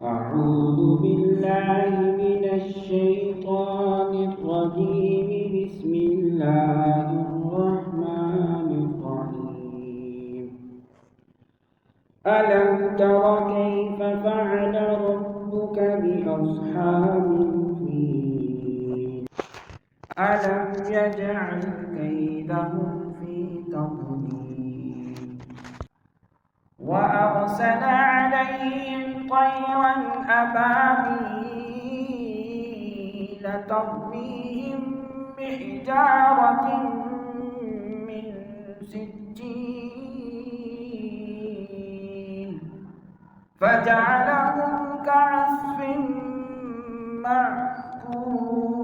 أعوذ بالله من الشيطان الرجيم. بسم الله الرحمن الرحيم. ألم تر كيف فعل ربك بأصحاب الفيل؟ ألم يجعل كيدهم في تضليل وأرسل عليهم طيرا أبابيل ترميهم بحجارة من سجيل فجعلهم كعصف مأكول.